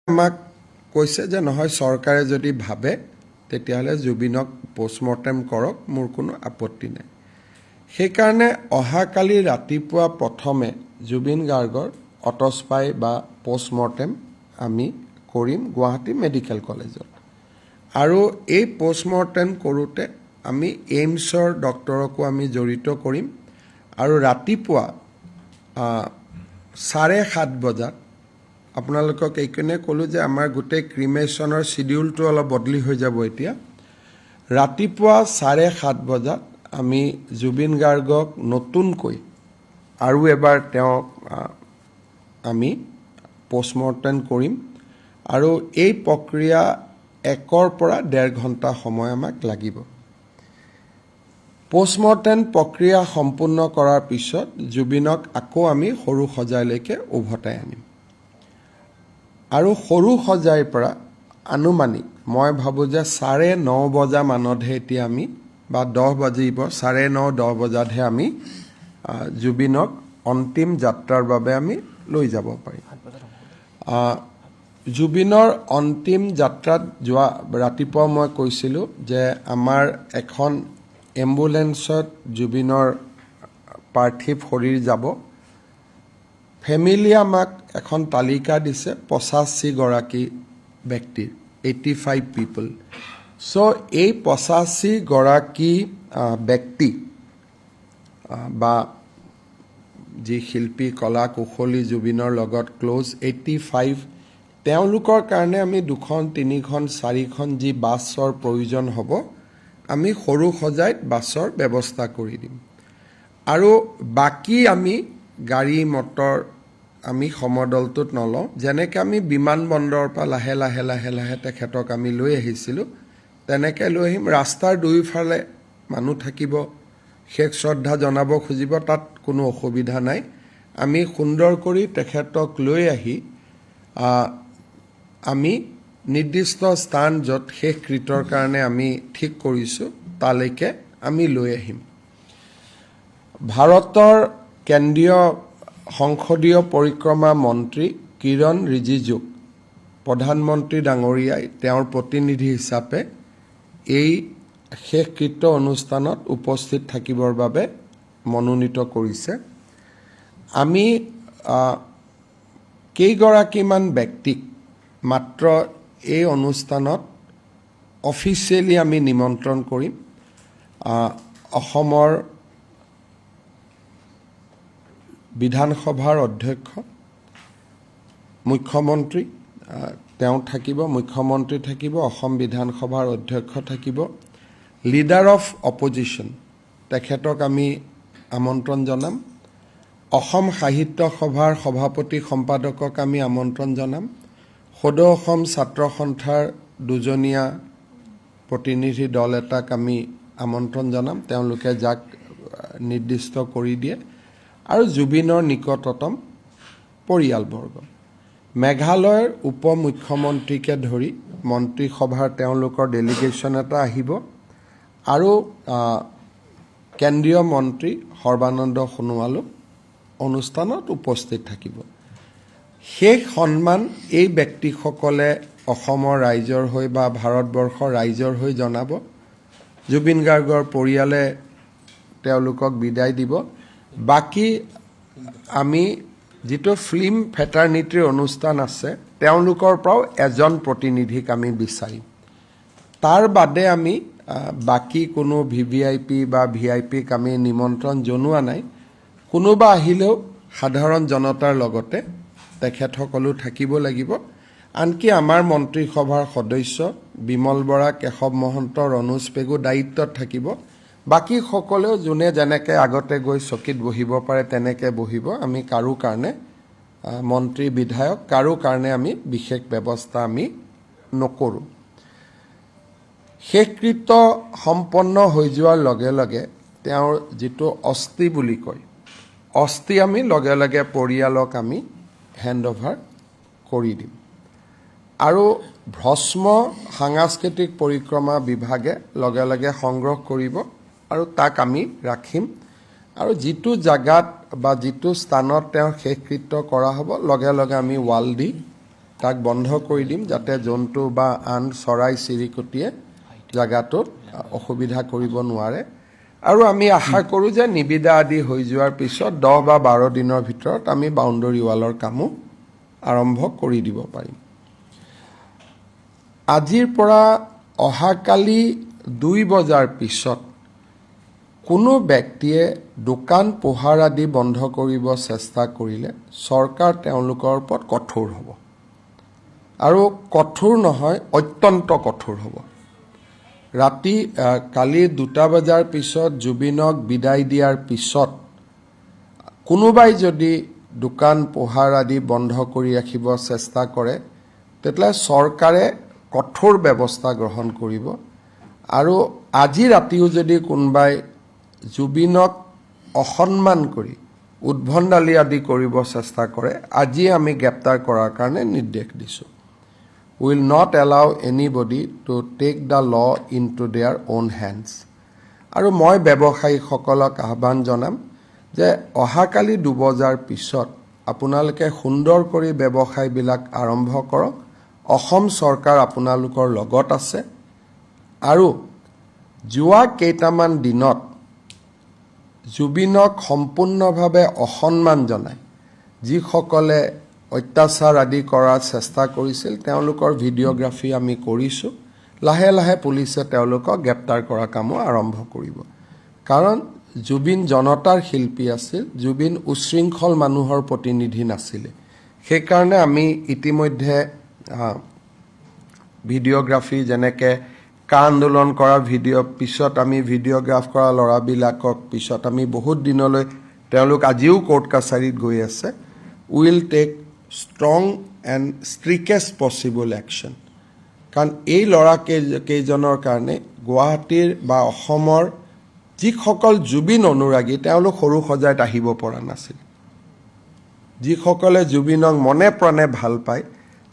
আমাক কৈছে যে নহয় চৰকাৰে যদি ভাবে তেতিয়াহ'লে জুবিনক পোষ্টমৰ্টেম কৰক, মোৰ কোনো আপত্তি নাই। সেইকাৰণে অহাকালি ৰাতিপুৱা প্ৰথমে জুবিন গাৰ্গৰ অটস্পাই বা পোষ্টমৰ্টেম আমি কৰিম গুৱাহাটী মেডিকেল কলেজত। আৰু এই পোষ্টমৰ্টেম কৰোঁতে আমি এইমছৰ ডক্টৰকো আমি জড়িত কৰিম। আৰু ৰাতিপুৱা 7:30 বজাত আপোনালোকক এইকাৰণে ক'লোঁ যে আমাৰ গোটেই ক্ৰিমেশ্যনৰ চিডিউলটো অলপ বদলি হৈ যাব এতিয়া। ৰাতিপুৱা 7:30 বজাত আমি জুবিন গাৰ্গক নতুনকৈ আৰু এবাৰ তেওঁক আমি পোষ্টমৰ্টেম কৰিম। আৰু এই প্ৰক্ৰিয়া 1 পৰা 1.5 ঘণ্টা সময় আমাক লাগিব। পোষ্টমৰ্টেম প্ৰক্ৰিয়া সম্পূৰ্ণ কৰাৰ পিছত জুবিনক আকৌ আমি সৰু সজাইলৈকে উভতাই আনিম। আৰু সৰু সজাইৰ পৰা আনুমানিক মই ভাবোঁ যে 9:30 বজা মানতহে এতিয়া আমি বা 10 বাজিব 9:30 10 বজাতহে আমি জুবিনক অন্তিম যাত্ৰাৰ বাবে আমি লৈ যাব পাৰিম। জুবিনৰ অন্তিম যাত্ৰাত যোৱা ৰাতিপুৱা মই কৈছিলোঁ যে আমাৰ এখন এম্বুলেঞ্চত জুবিনৰ পাৰ্থিৱ শৰীৰ যাব। ফেমিলিয়ে আমাক এখন তালিকা দিছে 85 গৰাকী ব্যক্তিৰ, 85 পিপল। চ' এই 85 গৰাকী ব্যক্তি বা যি শিল্পী কলা কুশলী জুবিনৰ লগত ক্ল'জ 85 তেওঁলোকৰ কাৰণে আমি 2খন 3খন 4খন যি বাছৰ প্ৰয়োজন হ'ব আমি সৰু সজাইত বাছৰ ব্যৱস্থা কৰি দিম। আৰু বাকী আমি গাড়ী মটৰ আমি সমদলটোত নলওঁ। যেনেকৈ আমি বিমানবন্দৰৰ পৰা লাহে লাহে লাহে লাহে তেখেতক আমি লৈ আহিছিলোঁ তেনেকৈ লৈ আহিম। ৰাস্তাৰ দুয়োফালে মানুহ থাকিব, শেষ শ্ৰদ্ধা জনাব খুজিব, তাত কোনো অসুবিধা নাই। আমি সুন্দৰ কৰি তেখেতক লৈ আহি আমি নিৰ্দিষ্ট স্থান য'ত শেষকৃত্যৰ কাৰণে আমি ঠিক কৰিছোঁ তালৈকে আমি লৈ আহিম। ভাৰতৰ কেন্দ্ৰীয় সংসদীয় পৰিক্ৰমা মন্ত্ৰী কিৰণ ৰিজিজুক প্ৰধানমন্ত্ৰী ডাঙৰীয়াই তেওঁৰ প্ৰতিনিধি হিচাপে এই শেষকৃত্য অনুষ্ঠানত উপস্থিত থাকিবৰ বাবে মনোনীত কৰিছে। আমি কেইগৰাকীমান ব্যক্তিক মাত্ৰ এই অনুষ্ঠানত অফিচিয়েলি আমি নিমন্ত্ৰণ কৰিম। অসমৰ বিধানসভাৰ অধ্যক্ষ, মুখ্যমন্ত্ৰী তেওঁ থাকিব, মুখ্যমন্ত্ৰী থাকিব, অসম বিধানসভাৰ অধ্যক্ষ থাকিব, লিডাৰ অফ অপজিশ্যন তেখেতক আমি আমন্ত্ৰণ জনাম, অসম সাহিত্য সভাৰ সভাপতি সম্পাদকক আমি আমন্ত্ৰণ জনাম, সদৌ অসম ছাত্ৰ সন্থাৰ 2জনীয়া প্ৰতিনিধি দল এটাক আমি আমন্ত্ৰণ জনাম, তেওঁলোকে যাক নিৰ্দিষ্ট কৰি দিয়ে, আৰু জুবিনৰ নিকটতম পৰিয়ালবৰ্গ। মেঘালয়ৰ উপ মুখ্যমন্ত্ৰীকে ধৰি মন্ত্ৰীসভাৰ তেওঁলোকৰ ডেলিগেশ্যন এটা আহিব। আৰু কেন্দ্ৰীয় মন্ত্ৰী সৰ্বানন্দ সোণোৱালো অনুষ্ঠানত উপস্থিত থাকিব। শেষ সন্মান এই ব্যক্তিসকলে অসমৰ ৰাইজৰ হৈ বা ভাৰতবৰ্ষৰ ৰাইজৰ হৈ জনাব। জুবিন গাৰ্গৰ পৰিয়ালে তেওঁলোকক বিদায় দিব। বাকী আমি যিটো ফিল্ম ফেটাৰ্নিটিৰ অনুষ্ঠান আছে তেওঁলোকৰ পৰাও এজন প্ৰতিনিধিক আমি বিচাৰিম। তাৰ বাদে আমি বাকী কোনো VVIP বা VIPক আমি নিমন্ত্ৰণ জনোৱা নাই। কোনোবা আহিলেও সাধাৰণ জনতাৰ লগতে তেখেতসকলো থাকিব লাগিব। আনকি আমাৰ মন্ত্ৰীসভাৰ সদস্য বিমল বৰা, কেশৱ মহন্ত, ৰণোজ পেগু দায়িত্বত থাকিব। বাকী সকলেও যোনে যেনেকৈ আগতে গৈ চকীত বহিব পাৰে তেনেকৈ বহিব। আমি কাৰো কাৰণে মন্ত্ৰী বিধায়ক কাৰো কাৰণে আমি বিশেষ ব্যৱস্থা আমি নকৰোঁ। শেষকৃত্য সম্পন্ন হৈ যোৱাৰ লগে লগে তেওঁৰ যিটো অস্থি বুলি কয়, অস্থি আমি লগে লগে পৰিয়ালক আমি হেণ্ডঅভাৰ কৰি দিম। আৰু ভস্ম সাংস্কৃতিক পৰিক্ৰমা বিভাগে লগে লগে সংগ্ৰহ কৰিব আৰু তাক আমি ৰাখিম। আৰু যিটো জাগাত বা যিটো স্থানত তেওঁৰ শেষকৃত্য কৰা হ'ব লগে লগে আমি ৱাল দি তাক বন্ধ কৰি দিম যাতে জন্তু বা আন চৰাই চিৰিকটিয়ে জাগাটোত অসুবিধা কৰিব নোৱাৰে আৰু আমি আশা কৰোঁ যে নিবিদা আদি হৈ যোৱাৰ পিছত 10 বা 12 দিনৰ ভিতৰত আমি বাউণ্ডৰী ৱালৰ কামো আৰম্ভ কৰি দিব পাৰিম আজিৰ পৰা অহাকালি 2 বজাৰ পিছত কোনো ব্যক্তিয়ে দোকান পোহাৰ আদি বন্ধ কৰিব চেষ্টা কৰিলে চৰকাৰ তেওঁলোকৰ ওপৰত কঠোৰ হ'ব আৰু কঠোৰ নহয় অত্যন্ত কঠোৰ হ'ব ৰাতি কালি 2 বজাৰ পিছত জুবিনক বিদায় দিয়াৰ পিছত কোনোবাই যদি দোকান পোহাৰ আদি বন্ধ কৰি ৰাখিব চেষ্টা কৰে তেতিয়াহ'লে চৰকাৰে কঠোৰ ব্যৱস্থা গ্ৰহণ কৰিব আৰু আজি ৰাতিও যদি কোনোবাই জুবিনক অসন্মান কৰি উদ্ভণ্ডালি আদি কৰিব চেষ্টা কৰে আজি আমি গ্ৰেপ্তাৰ কৰাৰ কাৰণে নিৰ্দেশ দিছোঁ will not allow anybody to take the law into their own hands আৰু মই ব্যৱসায়ীসকলক আহ্বান জনাম যে অহাকালি 2 বজাৰ পিছত আপোনালোকে সুন্দৰ কৰি ব্যৱসায়বিলাক আৰম্ভ কৰক অসম চৰকাৰ আপোনালোকৰ লগত আছে আৰু যোৱা কেইটামান দিনত জুবিনক সম্পূৰ্ণভাৱে অসন্মান জনায় যিসকলে অত্যাচাৰ আদি কৰাৰ চেষ্টা কৰিছিল তেওঁলোকৰ ভিডিঅ'গ্ৰাফি আমি কৰিছোঁ লাহে লাহে পুলিচে তেওঁলোকক গ্ৰেপ্তাৰ কৰা কামো আৰম্ভ কৰিব কাৰণ জুবিন জনতাৰ শিল্পী আছিল জুবিন উশৃংখল মানুহৰ প্ৰতিনিধি নাছিলে সেইকাৰণে আমি ইতিমধ্যে ভিডিঅ'গ্ৰাফি যেনেকৈ কা আন্দোলন কৰা ভিডিঅ' পিছত আমি ভিডিঅ'গ্ৰাফ কৰা ল'ৰাবিলাকক পিছত আমি বহুত দিনলৈ তেওঁলোক আজিও কোৰ্ট কাছাৰীত গৈ আছে will take strong and strictest possible action কাৰণ এই ল'ৰা কেইজনৰ কাৰণে গুৱাহাটীৰ বা অসমৰ যিসকল জুবিন অনুৰাগী তেওঁলোক সৰু সজাইত আহিব পৰা নাছিল যিসকলে জুবিনক মনে প্ৰাণে ভাল পায়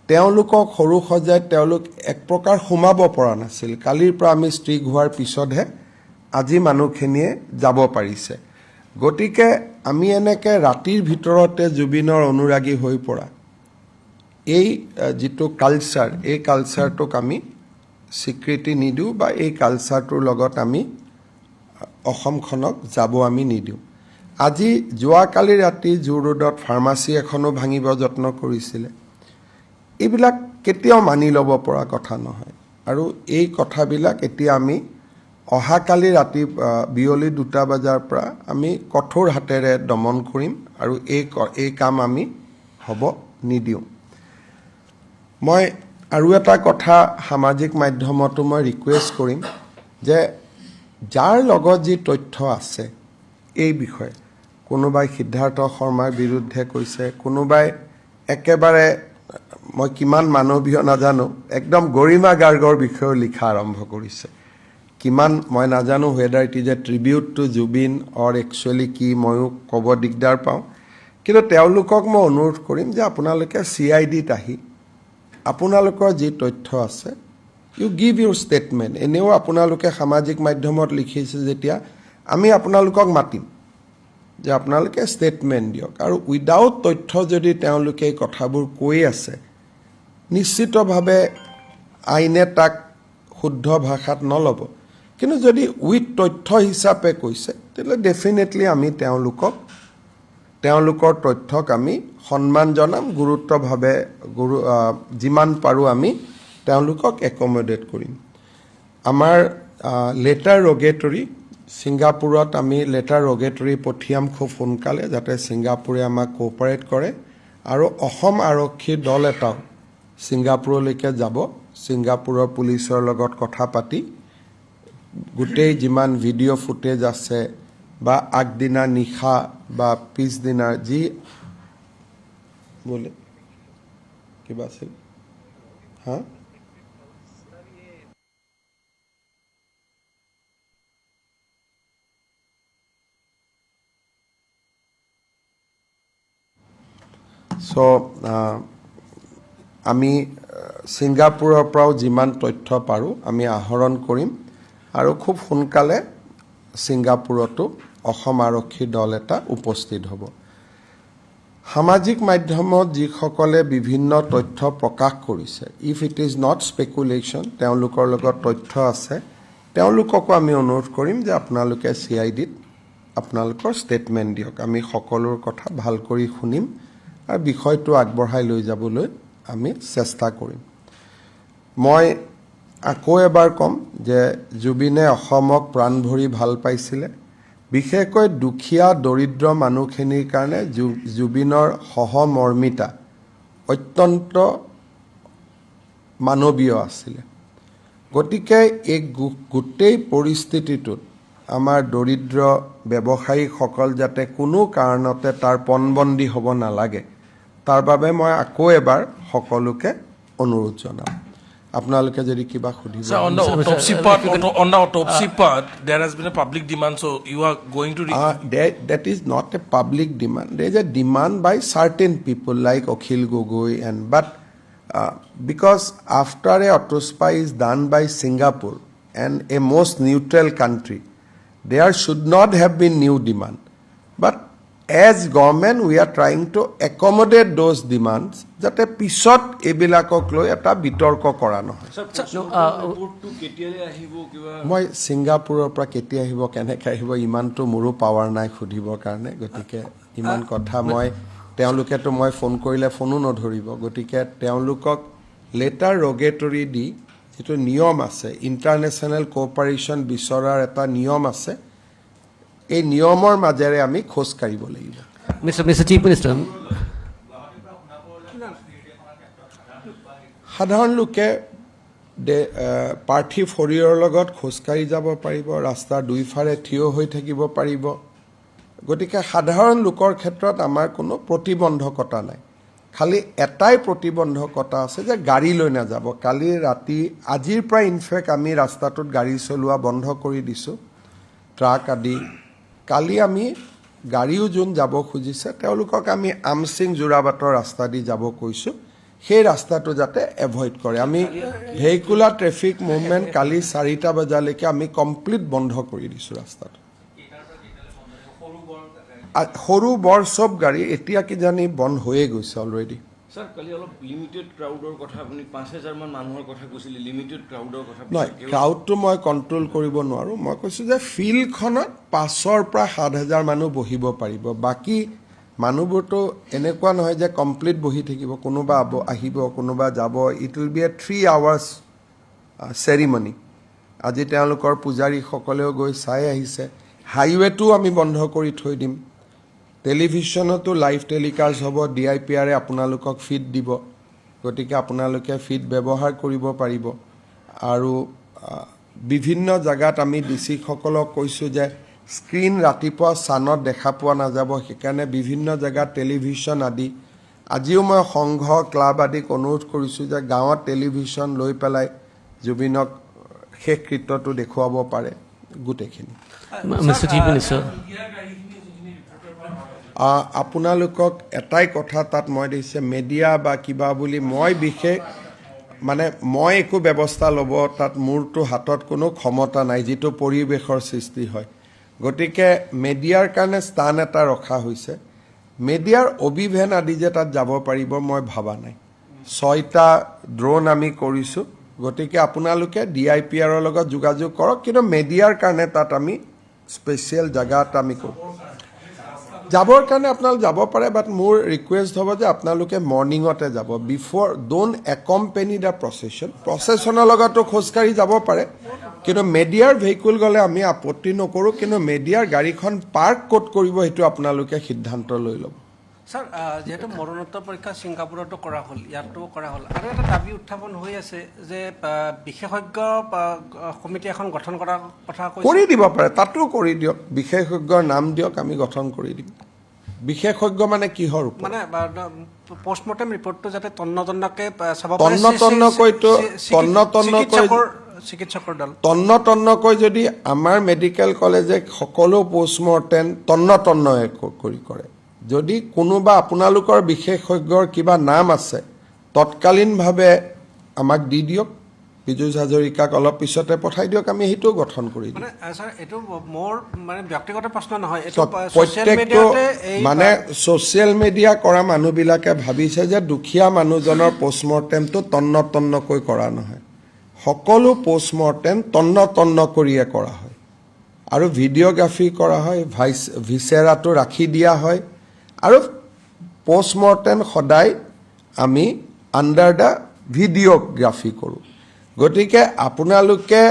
তেওঁলোকক সৰু সজাইত তেওঁলোক এক প্ৰকাৰ সোমাব পৰা নাছিল কালিৰ পৰা আমি ষ্ট্ৰিক হোৱাৰ পিছতহে আজি মানুহখিনিয়ে যাব পাৰিছে গতিকে আমি এনেকৈ ৰাতিৰ ভিতৰতে জুবিনৰ অনুৰাগী হৈ পৰা এই যিটো কালচাৰ এই কালচাৰটোক আমি স্বীকৃতি নিদিওঁ বা এই কালচাৰটোৰ লগত আমি অসমখনক যাব আমি নিদিওঁ আজি যোৱাকালি ৰাতি জু ৰোডত ফাৰ্মাচী এখনো ভাঙিব যত্ন কৰিছিলে এইবিলাক কেতিয়াও মানি ল'ব পৰা কথা নহয় আৰু এই কথাবিলাক এতিয়া আমি অহাকালি ৰাতি বিয়লি 2 বজাৰ পৰা আমি কঠোৰ হাতেৰে দমন কৰিম আৰু এই কাম আমি হ'ব নিদিওঁ মই আৰু এটা কথা সামাজিক মাধ্যমতো মই ৰিকুৱেষ্ট কৰিম যে যাৰ লগত যি তথ্য আছে এই বিষয়ে কোনোবাই সিদ্ধাৰ্থ শৰ্মাৰ বিৰুদ্ধে কৈছে কোনোবাই একেবাৰে মই কিমান মানৱীয় নাজানো একদম গৰিমা গাৰ্গৰ বিষয়ে লিখা আৰম্ভ কৰিছে কিমান মই নাজানো whether it is a tribute to Zubeen or actually কি ময়ো ক'ব দিগদাৰ পাওঁ কিন্তু তেওঁলোকক মই অনুৰোধ কৰিম যে আপোনালোকে CIDত আহি আপোনালোকৰ যি তথ্য আছে ইউ গিভ ইউৰ ষ্টেটমেণ্ট এনেও আপোনালোকে সামাজিক মাধ্যমত লিখিছে যেতিয়া আমি আপোনালোকক মাতিম যে আপোনালোকে ষ্টেটমেণ্ট দিয়ক আৰু উইদাউট তথ্য যদি তেওঁলোকে এই কথাবোৰ কৈ আছে নিশ্চিতভাৱে আইনে তাক শুদ্ধ ভাষাত নল'ব কিন্তু যদি উইথ তথ্য হিচাপে কৈছে তেতিয়াহ'লে ডেফিনেটলি আমি তেওঁলোকৰ তথ্যক আমি সন্মান জনাম গুৰুত্বভাৱে যিমান পাৰোঁ আমি তেওঁলোকক একমডেট কৰিম আমাৰ লেটাৰ ৰগেটৰী ছিংগাপুৰত আমি লেটাৰ ৰগেটৰী পঠিয়াম খুব সোনকালে যাতে ছিংগাপুৰে আমাক কোঅপাৰেট কৰে আৰু অসম আৰক্ষীৰ দল এটাও ছিংগাপুৰলৈকে যাব ছিংগাপুৰৰ পুলিচৰ লগত কথা পাতি গোটেই যিমান ভিডিঅ' ফুটেজ আছে বা আগদিনা নিশা বা পিছদিনাৰ যি বোলে কিবা আছিল হা আমি ছিংগাপুৰৰ পৰাও যিমান তথ্য পাৰোঁ আমি আহৰণ কৰিম আৰু খুব সোনকালে ছিংগাপুৰতো অসম আৰক্ষী দল এটা উপস্থিত হ'ব সামাজিক মাধ্যমত যিসকলে বিভিন্ন তথ্য প্ৰকাশ কৰিছে, ইফ ইট ইজ নট স্পেকুলেশ্যন, তেওঁলোকৰ লগত তথ্য আছে, তেওঁলোককো আমি অনুৰোধ কৰিম যে আপোনালোকে CIDত আপোনালোকৰ ষ্টেটমেণ্ট দিয়ক। আমি সকলোৰ কথা ভাল কৰি শুনিম আৰু বিষয়টো আগবঢ়াই লৈ যাবলৈ আমি চেষ্টা কৰিম। মই আকৌ এবাৰ ক'ম যে জুবিনে অসমক প্ৰাণ ভৰি ভাল পাইছিলে। বিশেষকৈ দুখীয়া দৰিদ্ৰ মানুহখিনিৰ কাৰণে জুবিনৰ সহমৰ্মিতা অত্যন্ত মানৱীয় আছিলে। গতিকে এই গোটেই পৰিস্থিতিটোত আমাৰ দৰিদ্ৰ ব্যৱসায়ীসকল যাতে কোনো কাৰণতে তাৰ পণবন্দী হ'ব নালাগে, তাৰ বাবে মই আকৌ এবাৰ সকলোকে অনুৰোধ জনাম। আপোনালোকে যদি কিবা সুধিব। Sir, on the autopsy part, there has been a public demand, so you are going to... That is not a public demand. There is a demand by certain people like Akhil Gogoi, but because after a autopsy is done by Singapore and a most neutral country, there should not have been new demand. But as government, we are trying to accommodate those demands যাতে পিছত এইবিলাকক লৈ এটা বিতৰ্ক কৰা নহয়। মই ছিংগাপুৰৰ পৰা কেতিয়া আহিব, কেনেকৈ আহিব, ইমানটো মোৰো পাৱাৰ নাই সুধিবৰ কাৰণে। গতিকে ইমান কথা তেওঁলোকেতো মই ফোন কৰিলে ফোনো নধৰিব। গতিকে তেওঁলোকক লেটাৰ ৰগেটৰী দি যিটো নিয়ম আছে, ইণ্টাৰনেশ্যনেল কোঅপাৰেশ্যন বিচৰাৰ এটা নিয়ম আছে, এই নিয়মৰ মাজেৰে আমি খোজ কাঢ়িব লাগিব। Mr. Chief Minister. সাধাৰণ লোকে পাৰ্থিৱ শৰীৰৰ লগত খোজকাঢ়ি যাব পাৰিব, ৰাস্তাৰ দুইফালে থিয় হৈ থাকিব পাৰিব। গতিকে সাধাৰণ লোকৰ ক্ষেত্ৰত আমাৰ কোনো প্ৰতিবন্ধকতা নাই। খালি এটাই প্ৰতিবন্ধকতা আছে যে গাড়ী লৈ নাযাব। কালি ৰাতি, আজিৰ পৰা ইনফেক্ট আমি ৰাস্তাটোত গাড়ী চলোৱা বন্ধ কৰি দিছোঁ, ট্ৰাক আদি। কালি আমি গাড়ীও যোন যাব খুজিছে তেওঁলোকক আমি আমচিং যোৰাবাটৰ ৰাস্তা দি যাব কৈছোঁ, সেই ৰাস্তাটো যাতে এভইড কৰে। আমি ভেহিকুলাৰ ট্ৰেফিক মুভমেণ্ট কালি 4টা বজালৈকে আমি কমপ্লিট বন্ধ কৰি দিছোঁ ৰাস্তাটো। সৰু বৰ চব গাড়ী এতিয়া কিজানি বন্ধ হৈয়ে গৈছে অলৰেডি। স্যাৰ, কালি অলপ লিমিটেড ক্ৰাউডৰ কথা, আপুনি 5,000 মান মানুহৰ কথা কৈছিলে, লিমিটেড ক্ৰাউডৰ কথা। নহয়, ক্ৰাউডটো মই কণ্ট্ৰল কৰিব নোৱাৰোঁ। মই কৈছোঁ যে ফিল্ডখনত 5,000 পৰা 7,000 মানুহ বহিব পাৰিব। বাকী মানুহবোৰতো এনেকুৱা নহয় যে কমপ্লিট বহি থাকিব, কোনোবা আহিব, কোনোবা যাব। It will B A 3 hours ceremony. আজি তেওঁলোকৰ পূজাৰীসকলেও গৈ চাই আহিছে। হাইৱেটো আমি বন্ধ কৰি থৈ দিম। টেলিভিশ্যনতো লাইভ টেলিকাষ্ট হ'ব, DIPRে আপোনালোকক ফিড দিব। গতিকে আপোনালোকে ফিড ব্যৱহাৰ কৰিব পাৰিব। আৰু বিভিন্ন জেগাত আমি ডিচিসকলক কৈছোঁ যে স্ক্ৰীন ৰাতিপুৱা চানত দেখা পোৱা নাযাব, সেইকাৰণে বিভিন্ন জেগাত টেলিভিশ্যন আদি। আজিও মই সংঘ, ক্লাব আদিক অনুৰোধ কৰিছোঁ যে গাঁৱত টেলিভিশ্যন লৈ পেলাই জুবিনক শেষ কৃত্যটো দেখুৱাব পাৰে গোটেইখিনি। Mr. Chief Minister. আপোনালোকক এটাই কথা তাত মই দিছে, মেডিয়া বা কিবা বুলি মই বিশেষ মই একো ব্যৱস্থা ল'ব তাত মোৰতো হাতত কোনো ক্ষমতা নাই, যিটো পৰিৱেশৰ সৃষ্টি হয়। গতিকে মেডিয়াৰ কাৰণে স্থান এটা ৰখা হৈছে। মেডিয়াৰ অভিভেন আদি যে তাত যাব পাৰিব মই ভাবা নাই। 6টা ড্ৰোন আমি কৰিছোঁ। গতিকে আপোনালোকে DIPRৰ লগত যোগাযোগ কৰক, কিন্তু মেডিয়াৰ কাৰণে তাত আমি স্পেচিয়েল জেগা এটা আমি কৰোঁ। যাবৰ কাৰণে আপোনালোক যাব পাৰে, বাট মোৰ ৰিকুৱেষ্ট হ'ব যে আপোনালোকে মৰ্ণিঙতে যাব। ডোণ্ট একম্পেনি দ্য প্ৰচেশ্যনৰ লগতো খোজকাঢ়ি যাব পাৰে, কিন্তু মেডিয়াৰ ভেহিকুল গ'লে আমি আপত্তি নকৰোঁ। কিন্তু মেডিয়াৰ গাড়ীখন পাৰ্ক ক'ত কৰিব সেইটো আপোনালোকে সিদ্ধান্ত লৈ ল'ব। স্যাৰ, যেহেতু মৰণোত্তৰ পৰীক্ষা ছিংগাপুৰতো কৰা হ'ল, ইয়াতো কৰা হ'ল, আৰু এটা দাবী উত্থাপন হৈ আছে যে বিশেষজ্ঞ সমিতি এখন গঠন কৰাৰ কথা কৰি দিব পাৰে, তাতো কৰি দিয়ক। বিশেষজ্ঞৰ নাম দিয়ক, আমি গঠন কৰি দিম। বিশেষজ্ঞ মানে কিহৰ ওপৰত? মানে পষ্টমৰ্টেম ৰিপৰ্টটো যাতে তন্নকৈ চাব তন্নকৈ যদি আমাৰ মেডিকেল কলেজে সকলো পষ্টমৰ্টেম তন্নয়ে কৰি কৰে। যদি কোনোবা আপোনালোকৰ বিশেষজ্ঞৰ কিবা নাম আছে তৎকালীনভাৱে আমাক দি দিয়ক, পীযুষ হাজৰিকাক অলপ পিছতে পঠাই দিয়ক, আমি সেইটোও গঠন কৰি দিম। মানে ছাৰ এইটো মোৰ মানে ব্যক্তিগত প্ৰশ্ন নহয়, এইটো চব ছ'চিয়েল প্ৰত্যেকটো মিডিয়াতে এই মানে ছ'চিয়েল মিডিয়া কৰা মানুহবিলাকে ভাবিছে যে দুখীয়া মানুহজনৰ পষ্টমৰ্টেমটো তন্নকৈ কৰা নহয়। সকলো পষ্টমৰ্টেম তন্ন কৰিয়ে কৰা হয় আৰু ভিডিঅ'গ্ৰাফি কৰা হয়, ভিচেৰাটো ৰাখি দিয়া হয় আৰু পষ্টমৰ্টেম সদায় আমি আণ্ডাৰ দ্য ভিডিঅ'গ্ৰাফি কৰোঁ। গতিকে আপোনালোকে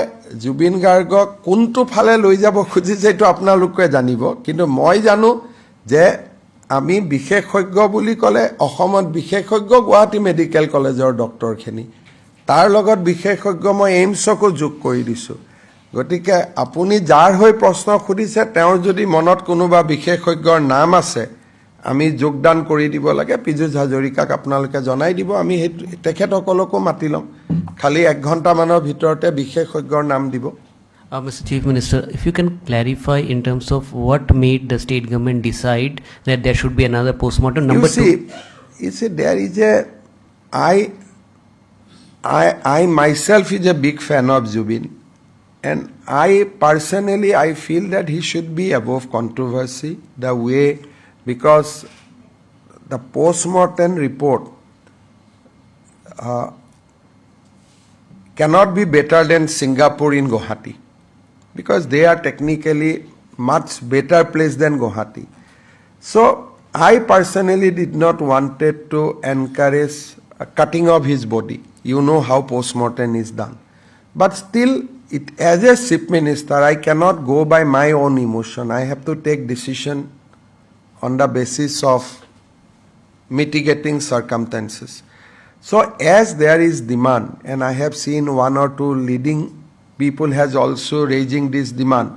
জুবিন গাৰ্গক কোনটো ফালে লৈ যাব খুজিছে এইটো আপোনালোকে জানিব, কিন্তু মই জানো যে আমি বিশেষজ্ঞ বুলি ক'লে অসমত বিশেষজ্ঞ গুৱাহাটী মেডিকেল কলেজৰ ডক্টৰখিনি, তাৰ লগত বিশেষজ্ঞ মই এইমছকো যোগ কৰি দিছোঁ। গতিকে আপুনি যাৰ হৈ প্ৰশ্ন সুধিছে তেওঁৰ যদি মনত কোনোবা বিশেষজ্ঞৰ নাম আছে আমি যোগদান কৰি দিব লাগে, পীযুষ হাজৰিকাক আপোনালোকে জনাই দিব, আমি সেই তেখেতসকলকো মাতি ল'ম। খালি 1 ঘণ্টামানৰ ভিতৰতে বিশেষজ্ঞৰ নাম দিব। Mr. Chief Minister, if you can clarify in terms of what made the state government decide that there should be another postmortem. Number two. You see, there is I myself is a big fan of Zubin, and I feel that he should be above controversy, the way, because the postmortem report cannot be better than Singapore in Guwahati, because they are technically much better place than Guwahati. So I personally did not wanted to encourage cutting of his body. You know how postmortem is done. But still, as a chief minister, I cannot go by my own emotion. I have to take decision on the basis of mitigating circumstances. So as there is demand, and I have seen 1 or 2 leading people has also raising this demand.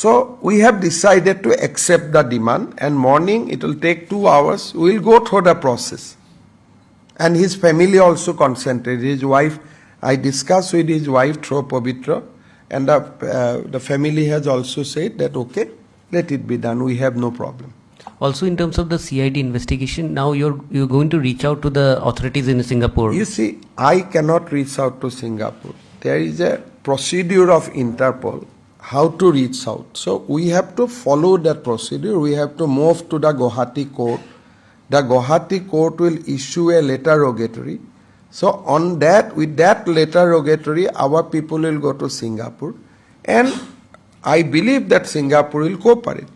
So we have decided to accept the demand, and morning it will take 2 hours. We will go through the process. And his family also consented. His wife, I discussed with his wife through Pavitra, and the family has also said that okay, let it be done. We have no problem. Also, in terms of the CID investigation, now you're going to reach out to the authorities in Singapore. You see, I cannot reach out to Singapore. There is a procedure of Interpol how to reach out. So we have to follow that procedure. We have to move to the Guwahati court. The Guwahati court will issue a letter rogatory. So on that, with that letter rogatory, our people will go to Singapore, and I believe that Singapore will cooperate.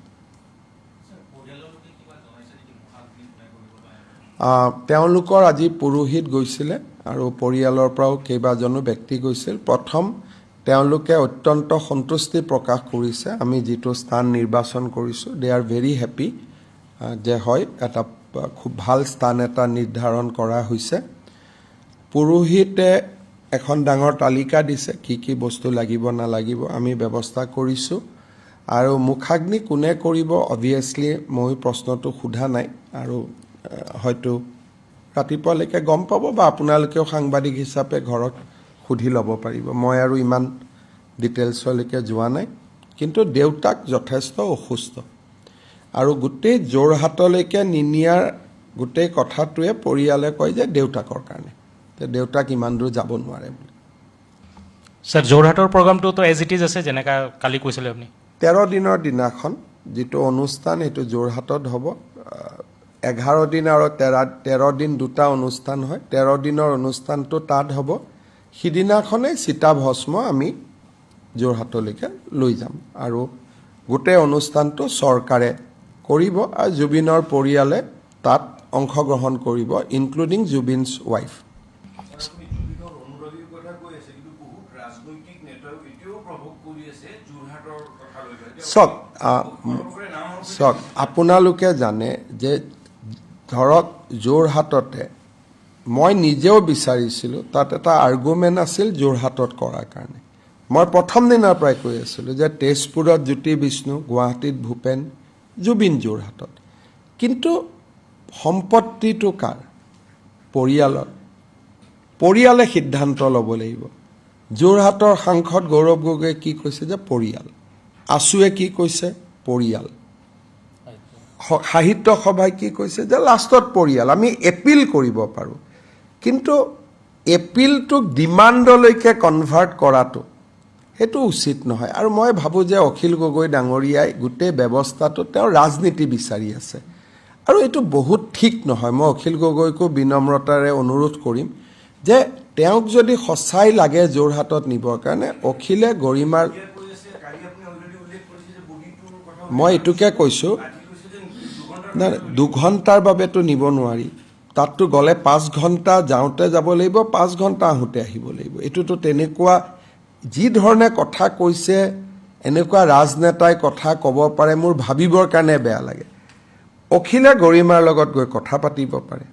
তেওঁলোকৰ আজি পুৰোহিত গৈছিলে আৰু পৰিয়ালৰ পৰাও কেইবাজনো ব্যক্তি গৈছিল। প্ৰথম তেওঁলোকে অত্যন্ত সন্তুষ্টি প্ৰকাশ কৰিছে আমি যিটো স্থান নিৰ্বাচন কৰিছোঁ। দে আৰ ভেৰি হেপী যে হয় এটা খুব ভাল স্থান এটা নিৰ্ধাৰণ কৰা হৈছে। পুৰোহিতে এখন ডাঙৰ তালিকা দিছে কি কি বস্তু লাগিব নালাগিব, আমি ব্যৱস্থা কৰিছোঁ। আৰু মুখাগ্নি কোনে কৰিব অবভিয়াছলি মই প্ৰশ্নটো সোধা নাই, আৰু হয়তো ৰাতিপুৱালৈকে গম পাব বা আপোনালোকেও সাংবাদিক হিচাপে ঘৰত সুধি ল'ব পাৰিব। মই আৰু ইমান ডিটেইলছলৈকে যোৱা নাই, কিন্তু দেউতাক যথেষ্ট অসুস্থ আৰু গোটেই যোৰহাটলৈকে নিনিয়াৰ গোটেই কথাটোৱে পৰিয়ালে কয় যে দেউতাকৰ কাৰণে, দেউতাক ইমান দূৰ যাব নোৱাৰে বুলি। স্যাৰ যোৰহাটৰ প্ৰগ্ৰামটো এজ ইট ইজ আছে যেনেকৈ কালি কৈছিলে আপুনি? 13 দিনৰ দিনাখন যিটো অনুষ্ঠান সেইটো যোৰহাটত হ'ব। 11 দিন আৰু 13 দিন 2টা অনুষ্ঠান হয়। 13 দিনৰ অনুষ্ঠানটো তাত হ'ব। সিদিনাখনেই চিতাভস্ম আমি যোৰহাটলৈকে লৈ যাম আৰু গোটেই অনুষ্ঠানটো চৰকাৰে কৰিব আৰু জুবিনৰ পৰিয়ালে তাত অংশগ্ৰহণ কৰিব, ইনক্লুডিং জুবিনছ ৱাইফ। চাওক আপোনালোকে জানে যে ধৰক যোৰহাটতে মই নিজেও বিচাৰিছিলোঁ, তাত এটা আৰ্গুমেণ্ট আছিল যোৰহাটত কৰাৰ কাৰণে। মই প্ৰথম দিনৰ পৰাই কৈ আছিলোঁ যে তেজপুৰত জ্যোতি বিষ্ণু, গুৱাহাটীত ভূপেন, জুবিন যোৰহাটত। কিন্তু সম্পত্তিটো কাৰ? পৰিয়ালৰ। পৰিয়ালে সিদ্ধান্ত ল'ব লাগিব। যোৰহাটৰ সাংসদ গৌৰৱ গগৈয়ে কি কৈছে যে পৰিয়াল, আছুৱে কি কৈছে পৰিয়াল, সাহিত্য সভাই কি কৈছে যে লাষ্টত পৰিয়াল। আমি এপিল কৰিব পাৰোঁ, কিন্তু এপিলটোক ডিমাণ্ডলৈকে কনভাৰ্ট কৰাটো সেইটো উচিত নহয়। আৰু মই ভাবোঁ যে অখিল গগৈ ডাঙৰীয়াই গোটেই ব্যৱস্থাটো তেওঁ ৰাজনীতি বিচাৰি আছে, আৰু এইটো বহুত ঠিক নহয়। মই অখিল গগৈকো বিনম্ৰতাৰে অনুৰোধ কৰিম যে তেওঁক যদি সঁচাই লাগে যোৰহাটত নিবৰ কাৰণে, অখিলে গৰিমাৰ, মই এইটোকে কৈছোঁ, নাই 2 ঘণ্টাৰ বাবেতো নিব নোৱাৰি, তাততো গ'লে 5 ঘণ্টা যাওঁতে যাব লাগিব, 5 ঘণ্টা আহোঁতে আহিব লাগিব। এইটোতো তেনেকুৱা যি ধৰণে কথা কৈছে, এনেকুৱা ৰাজনেতাই কথা ক'ব পাৰে, মোৰ ভাবিবৰ কাৰণে বেয়া লাগে। অখিলে গৰিমাৰ লগত গৈ কথা পাতিব পাৰে,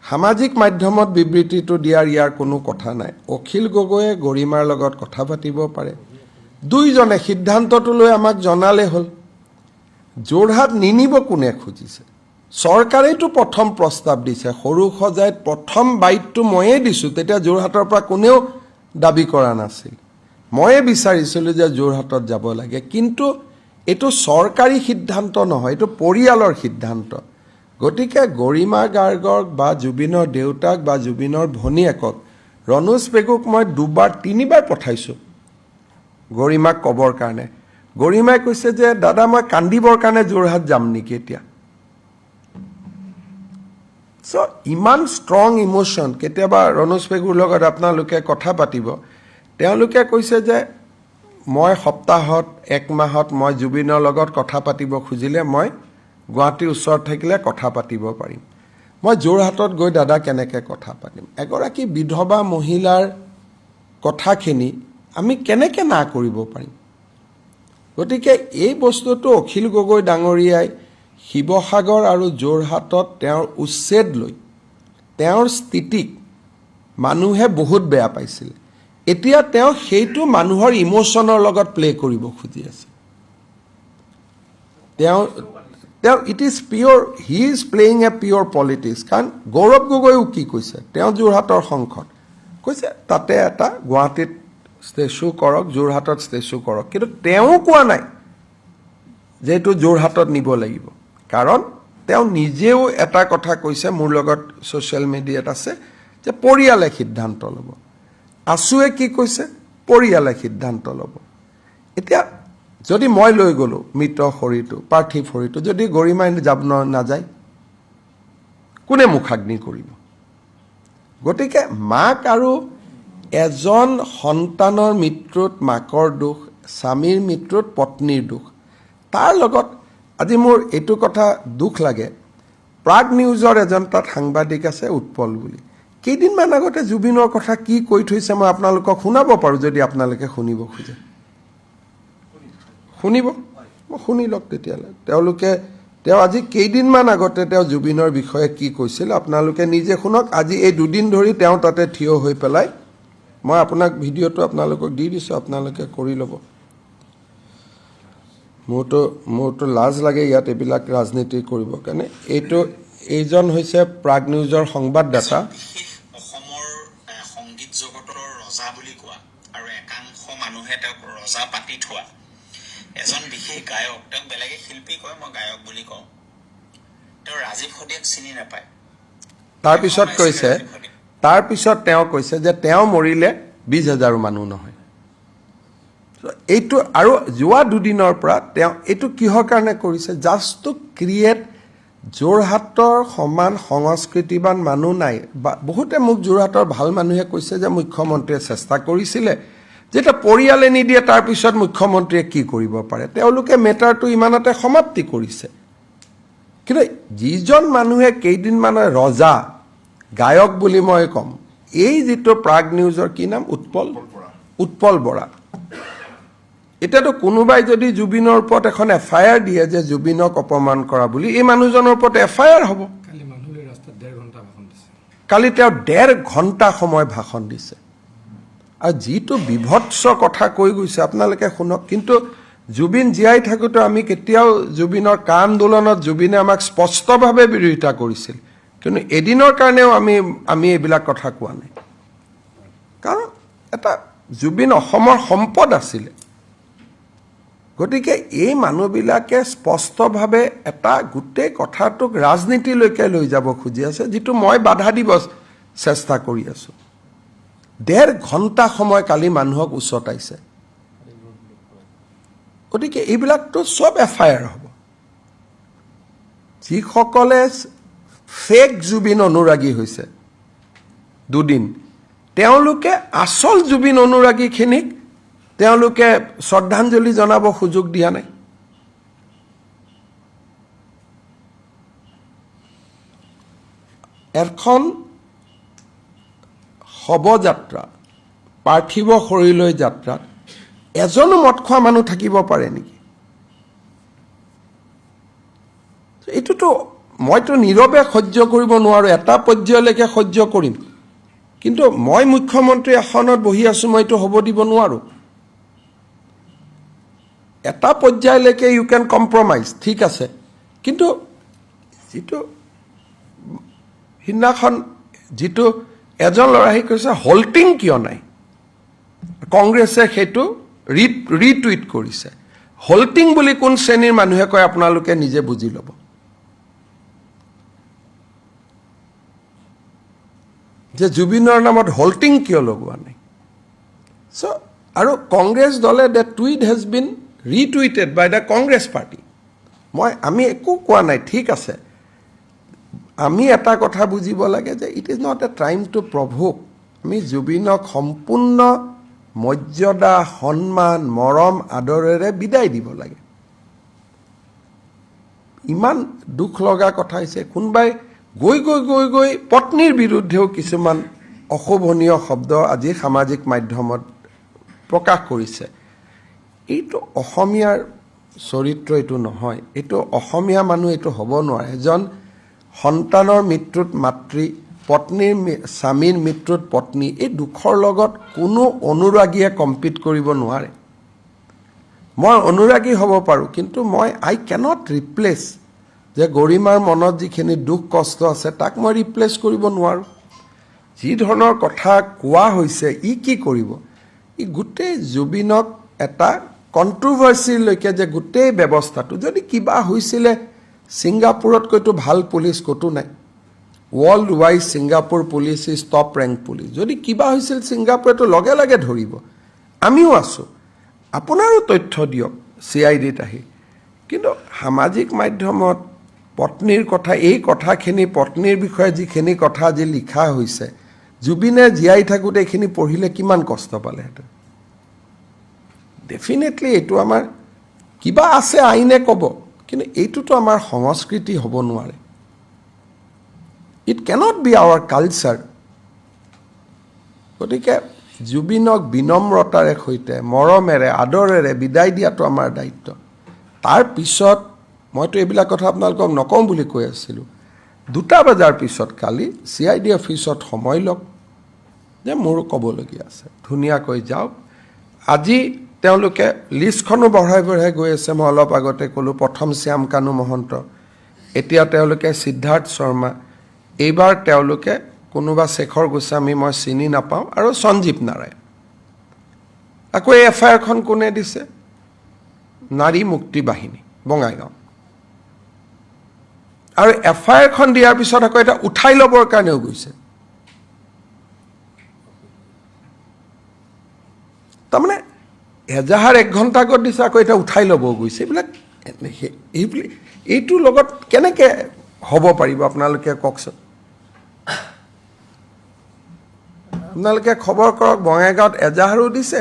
সামাজিক মাধ্যমত বিবৃতিটো দিয়াৰ ইয়াৰ কোনো কথা নাই। অখিল গগৈয়ে গৰিমাৰ লগত কথা পাতিব পাৰে, দুইজনে সিদ্ধান্তটো লৈ আমাক জনালে হ'ল। যোৰহাট নিনিব কোনে খুজিছে? চৰকাৰেইতো প্ৰথম প্ৰস্তাৱ দিছে, সৰু সজাইত প্ৰথম বাইটটো ময়ে দিছোঁ, তেতিয়া যোৰহাটৰ পৰা কোনেও দাবী কৰা নাছিল। ময়ে বিচাৰিছিলোঁ যে যোৰহাটত যাব লাগে, কিন্তু এইটো চৰকাৰী সিদ্ধান্ত নহয়, এইটো পৰিয়ালৰ সিদ্ধান্ত। গতিকে গৰিমা গাৰ্গক বা জুবিনৰ দেউতাক বা জুবিনৰ ভনীয়েকক ৰণোজ পেগুক মই 2-3বাৰ পঠাইছোঁ গৰিমাক ক'বৰ কাৰণে। গৰিমাই কৈছে যে দাদা মই কান্দিবৰ কাৰণে যোৰহাট যাম নেকি এতিয়া? চ' ইমান ষ্ট্ৰং ইম'শ্যন। কেতিয়াবা ৰণোজ পেগুৰ লগত আপোনালোকে কথা পাতিব, তেওঁলোকে কৈছে যে মই সপ্তাহত 1 মাহত মই জুবিনৰ লগত কথা পাতিব খুজিলে মই গুৱাহাটীৰ ওচৰত থাকিলে কথা পাতিব পাৰিম, মই যোৰহাটত গৈ দাদা কেনেকৈ কথা পাতিম? এগৰাকী বিধৱা মহিলাৰ কথাখিনি আমি কেনেকৈ না কৰিব পাৰিম? গতিকে এই বস্তুটো অখিল গগৈ ডাঙৰীয়াই শিৱসাগৰ আৰু যোৰহাটত তেওঁৰ উচ্ছেদ লৈ তেওঁৰ স্থিতিক মানুহে বহুত বেয়া পাইছিল। এতিয়া তেওঁ সেইটো মানুহৰ ইম'শ্যনৰ লগত প্লে কৰিব খুজি আছে। তেওঁ it is pure, he is playing a pure politics. কাৰণ গৌৰৱ গগৈও কি কৈছে, তেওঁ যোৰহাটৰ সংসদ কৈছে তাতে এটা গুৱাহাটীত ষ্টেচু কৰক, যোৰহাটত ষ্টেচু কৰক, কিন্তু তেওঁ কোৱা নাই যে এইটো যোৰহাটত নিব লাগিব। কাৰণ তেওঁ নিজেও এটা কথা কৈছে, মোৰ লগত ছ'চিয়েল মিডিয়াত আছে, যে পৰিয়ালে সিদ্ধান্ত ল'ব। আছুৱে কি কৈছে, পৰিয়ালে সিদ্ধান্ত ল'ব। এতিয়া যদি মই লৈ গ'লোঁ মৃত শৰীৰটো, পাৰ্থিৱ শৰীৰটো, যদি গৰিমাই যাব নাযায়, কোনে মুখাগ্নি কৰিব? গতিকে মাক আৰু এজন সন্তানৰ মৃত্যুত মাকৰ দুখ, স্বামীৰ মৃত্যুত পত্নীৰ দুখ। তাৰ লগত আজি মোৰ এইটো কথা দুখ লাগে, প্ৰাগ নিউজৰ এজন তাত সাংবাদিক আছে উৎপল বুলি, কেইদিনমান আগতে জুবিনৰ কথা কি কৈ থৈছে মই আপোনালোকক শুনাব পাৰোঁ যদি আপোনালোকে শুনিব খোজে। শুনিব? মই শুনি লওক তেতিয়াহ'লে। তেওঁ আজি কেইদিনমান আগতে তেওঁ জুবিনৰ বিষয়ে কি কৈছিল আপোনালোকে নিজে শুনক। আজি এই 2 দিন ধৰি তেওঁ তাতে থিয় হৈ পেলাই, মই আপোনাক ভিডিঅ'টো আপোনালোকক দি দিছোঁ, আপোনালোকে কৰি ল'ব। মোৰতো লাজ লাগে ইয়াত এইবিলাক ৰাজনীতি কৰিবৰ কাৰণে। এইজন হৈছে প্ৰাগ নিউজৰ সংবাদদাতা। অসমৰ সংগীত জগতৰ ৰজা বুলি কোৱা আৰু একাংশ মানুহে তেওঁক ৰজা পাতি থোৱা এজন বিশেষ গায়ক, তেওঁক বেলেগে শিল্পী কয়, মই গায়ক বুলি কওঁ। তেওঁ ৰাজীৱ সদিয়াক চিনি নাপায়। তাৰপিছত তেওঁ কৈছে যে তেওঁ মৰিলে 20,000 মানুহ নহয়। এইটো আৰু যোৱা 2 দিনৰ পৰা তেওঁ এইটো কিহৰ কাৰণে কৰিছে? জাষ্ট টু ক্ৰিয়েট যোৰহাটৰ সমান সংস্কৃতিবান মানুহ নাই। বা বহুতে মোক যোৰহাটৰ ভাল মানুহে কৈছে যে মুখ্যমন্ত্ৰীয়ে চেষ্টা কৰিছিলে, যেতিয়া পৰিয়ালে নিদিয়ে তাৰপিছত মুখ্যমন্ত্ৰীয়ে কি কৰিব পাৰে? তেওঁলোকে মেটাৰটো ইমানতে সমাপ্তি কৰিছে। কিন্তু যিজন মানুহে কেইদিনমানৰ ৰজা গায়ক বুলি মই ক'ম, এই যিটো প্ৰাগ নিউজৰ কি নাম, উৎপল বৰা। এতিয়াতো কোনোবাই যদি জুবিনৰ ওপৰত এখন FIR দিয়ে যে জুবিনক অপমান কৰা বুলি, এই মানুহজনৰ ওপৰত FIR হ'ব। কালি তেওঁ 1.5 ঘণ্টা সময় ভাষণ দিছে, আৰু যিটো বিভৎস কথা কৈ গৈছে আপোনালোকে শুনক। কিন্তু জুবিন জীয়াই থাকোঁতে আমি কেতিয়াও জুবিনৰ কা আন্দোলনত জুবিনে আমাক স্পষ্টভাৱে বিৰোধিতা কৰিছিল, কিন্তু এদিনৰ কাৰণেও আমি এইবিলাক কথা কোৱা নাই। কাৰণ এটা জুবিন অসমৰ সম্পদ আছিলে। গতিকে এই মানুহবিলাকে স্পষ্টভাৱে এটা গোটেই কথাটোক ৰাজনীতিলৈকে লৈ যাব খুজি আছে, যিটো মই বাধা দিব চেষ্টা কৰি আছোঁ 1.5 ঘণ্টা সময় কালি মানুহক উচতাইছে গতিকে এইবিলাকতো সব এফআইআৰ হ'ব যিসকলে ফেক জুবিন অনুৰাগী হৈছে দুদিন তেওঁলোকে আসল জুবিন অনুৰাগীখিনিক তেওঁলোকে শ্ৰদ্ধাঞ্জলি জনাব সুযোগ দিয়া নাই এখন শৱযাত্ৰা পাৰ্থিৱ শৰীৰলৈ যাত্ৰাত এজনো মদ খোৱা মানুহ থাকিব পাৰে নেকি এইটোতো মইতো নীৰৱে সহ্য কৰিব নোৱাৰো এটা পৰ্যায়লৈকে সহ্য কৰিম কিন্তু মই মুখ্যমন্ত্ৰী আসনত বহি আছো মই এইটো হ'ব দিব নোৱাৰো এটা পৰ্যায়লৈকে ইউ ক্যান কম্প্ৰমাইজ ঠিক আছে কিন্তু যিটো হিনাখন যিটো এজন লৰাই কৈছে হল্টিং কিয় নাই কংগ্ৰেছে সেইটো ৰিটুইট কৰিছে হল্টিং বুলি কোন শ্ৰেণীৰ মানুহে কয় আপোনালোকে নিজে বুজি ল'ব যে জুবিনৰ নামত হল্টিং কিয় লগোৱা নাই সো আৰু কংগ্ৰেছ দলে the tweet has been retweeted by the Congress party আমি একো কোৱা নাই ঠিক আছে আমি এটা কথা বুজিব লাগে যে it is not a time to provoke আমি জুবিনক সম্পূৰ্ণ মৰ্যাদা সন্মান মৰম আদৰেৰে বিদায় দিব লাগে ইমান দুখ লগা কথা হৈছে কোনবাই গৈ গৈ গৈ গৈ পত্নীৰ বিৰুদ্ধেও কিছুমান অশোভনীয় শব্দ আজি সামাজিক মাধ্যমত প্ৰকাশ কৰিছে এইটো অসমীয়াৰ চৰিত্ৰ এইটো নহয় এইটো অসমীয়া মানুহ এইটো হ'ব নোৱাৰে এজন সন্তানৰ মৃত্যুত মাতৃ পত্নীৰ স্বামীৰ মৃত্যুত পত্নী এই দুখৰ লগত কোনো অনুৰাগীয়ে কম্পিট কৰিব নোৱাৰে মই অনুৰাগী হ'ব পাৰোঁ কিন্তু মই আই কেনট ৰিপ্লেচ যে গৰিমাৰ মনত যিখিনি দুখ কষ্ট আছে তাক মই ৰিপ্লেচ কৰিব নোৱাৰোঁ যি ধৰণৰ কথা কোৱা হৈছে ই কি কৰিব ই গোটেই জুবিনক এটা কণ্ট্ৰভাৰ্চিলৈকে যে গোটেই ব্যৱস্থাটো যদি কিবা হৈছিলে ছিংগাপুৰতকৈতো ভাল পুলিচ ক'তো নাই world wise Singapore police is top rank police যদি কিবা হৈছিল ছিংগাপুৰেতো লগে লগে ধৰিব আমিও আছোঁ আপোনাৰো তথ্য দিয়ক CIDত আহি কিন্তু সামাজিক মাধ্যমত পত্নীৰ কথা এই কথাখিনি পত্নীৰ বিষয়ে যিখিনি কথা আজি লিখা হৈছে জুবিনে জীয়াই থাকোঁতে এইখিনি পঢ়িলে কিমান কষ্ট পালেহেঁতেন ডেফিনেটলি এইটো আমাৰ কিবা আছে আইনে ক'ব কিন্তু এইটোতো আমাৰ সংস্কৃতি হ'ব নোৱাৰে it cannot be our culture গতিকে জুবিনক বিনম্ৰতাৰে সৈতে মৰমেৰে আদৰেৰে বিদায় দিয়াটো আমাৰ দায়িত্ব তাৰ পিছত মইতো এইবিলাক কথা আপোনালোকক নকওঁ বুলি কৈ আছিলোঁ 2টা বজাৰ পিছত কালি CID অফিচত সময় লওক যে মোৰ ক'বলগীয়া আছে ধুনীয়াকৈ যাওক আজি তেওঁলোকে লিষ্টখনো বঢ়াই বঢ়াই গৈ আছে মই অলপ আগতে ক'লোঁ প্ৰথম শ্যাম কানু মহন্ত এতিয়া তেওঁলোকে সিদ্ধাৰ্থ শৰ্মা এইবাৰ তেওঁলোকে কোনোবা শেখৰ গোস্বামী মই চিনি নাপাওঁ আৰু সঞ্জীৱ নাৰায়ণ আকৌ এই এফআইআৰখন কোনে দিছে নাৰী মুক্তি বাহিনী বঙাইগাঁও আৰু এফআইআৰখন দিয়াৰ পিছত আকৌ এটা উঠাই ল'বৰ কাৰণেও গৈছে তাৰমানে এজাহাৰ 1 ঘণ্টা আগত দিছে আকৌ এটা উঠাই ল'ব গৈছে এইটোৰ লগত কেনেকৈ হ'ব পাৰিব আপোনালোকে কওকচোন আপোনালোকে খবৰ কৰক বঙাইগাঁৱত এজাহাৰো দিছে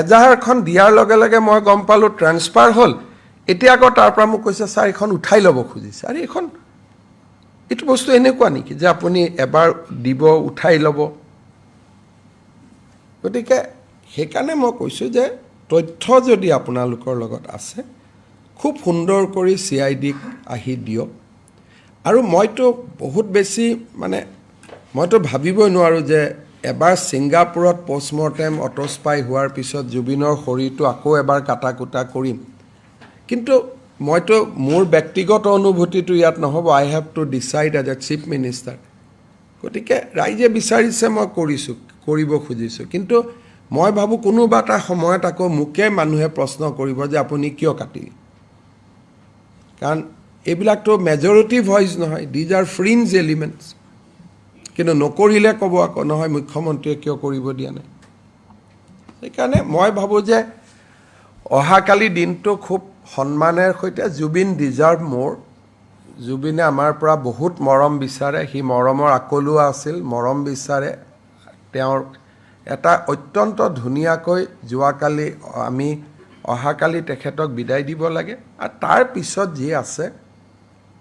এজাহাৰখন দিয়াৰ লগে লগে মই গম পালোঁ ট্ৰান্সফাৰ হ'ল এতিয়া আকৌ তাৰ পৰা মোক কৈছে ছাৰ এইখন উঠাই ল'ব খুজিছে আৰু এইটো বস্তু এনেকুৱা নেকি যে আপুনি এবাৰ দিব উঠাই ল'ব গতিকে সেইকাৰণে মই কৈছোঁ যে তথ্য যদি আপোনালোকৰ লগত আছে খুব সুন্দৰ কৰি CIDক আহি দিয়ক আৰু মইতো বহুত বেছি মানে মইতো ভাবিবই নোৱাৰোঁ যে এবাৰ ছিংগাপুৰত পষ্টমৰ্টেম অটোস্পাই হোৱাৰ পিছত জুবিনৰ শৰীৰটো আকৌ এবাৰ কাটা কুটা কৰিম কিন্তু মইতো মোৰ ব্যক্তিগত অনুভূতিটো ইয়াত নহ'ব I have to decide as a chief minister গতিকে ৰাইজে বিচাৰিছে মই কৰিব খুজিছোঁ কিন্তু মই ভাবোঁ কোনোবা এটা সময়ত আকৌ মোকে মানুহে প্ৰশ্ন কৰিব যে আপুনি কিয় কাটিলে কাৰণ এইবিলাকতো মেজৰিটি ভইচ নহয় দিজ আৰ ফ্ৰিঞ্জ এলিমেণ্টছ কিন্তু নকৰিলে ক'ব আকৌ নহয় মুখ্যমন্ত্ৰীয়ে কিয় কৰিব দিয়া নাই সেইকাৰণে মই ভাবোঁ যে অহাকালি দিনটো খুব সন্মানেৰে সৈতে জুবিন ডিজাৰ্ভ মোৰ জুবিনে আমাৰ পৰা বহুত মৰম বিচাৰে সি মৰমৰ আকলুৱা আছিল মৰম বিচাৰে তেওঁৰ এটা অত্যন্ত ধুনীয়াকৈ যোৱাকালি আমি অহাকালি তেখেতক বিদায় দিব লাগে আৰু তাৰ পিছত যি আছে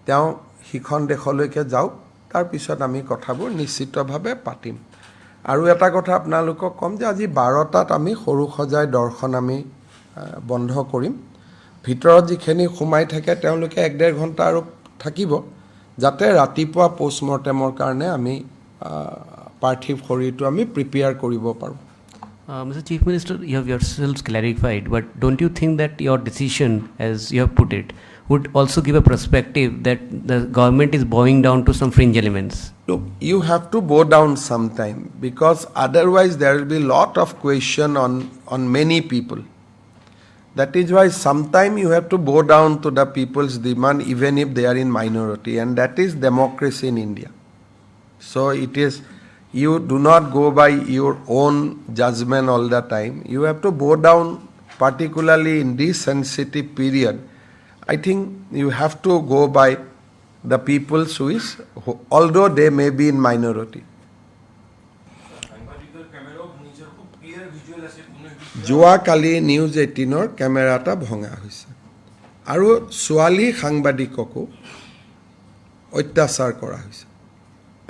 তেওঁ সিখন দেশলৈকে যাওক তাৰ পিছত আমি কথাবোৰ নিশ্চিতভাৱে পাতিম আৰু এটা কথা আপোনালোকক ক'ম যে আজি 12টাত আমি সৰু সজাই দৰ্শন আমি বন্ধ কৰিম ভিতৰত যিখিনি সোমাই থাকে তেওঁলোকে 1.5 ঘণ্টা আৰু থাকিব যাতে ৰাতিপুৱা পোষ্টমৰ্টেমৰ কাৰণে আমি পাৰ্থিৱ শৰীৰটো আমি প্ৰিপেয়াৰ কৰিব পাৰোঁ Mr. Chief Minister, you have yourselves clarified, but don't you think that your decision, as you have put it, would also give a perspective that the government is bowing down to some fringe elements? Look, you have to bow down sometime because otherwise there will be lot of question on many people. That is why sometime you have to bow down to the people's demand even if they are in minority and that is democracy in India. So it is, you do not go by your own judgment all the time. You have to bow down particularly in this sensitive period. I think you have to go by the people's wish although they may be in minority. যোৱাকালি news 18ৰ camera এটা ভঙা হৈছে আৰু ছোৱালী সাংবাদিককো অত্যাচাৰ কৰা হৈছে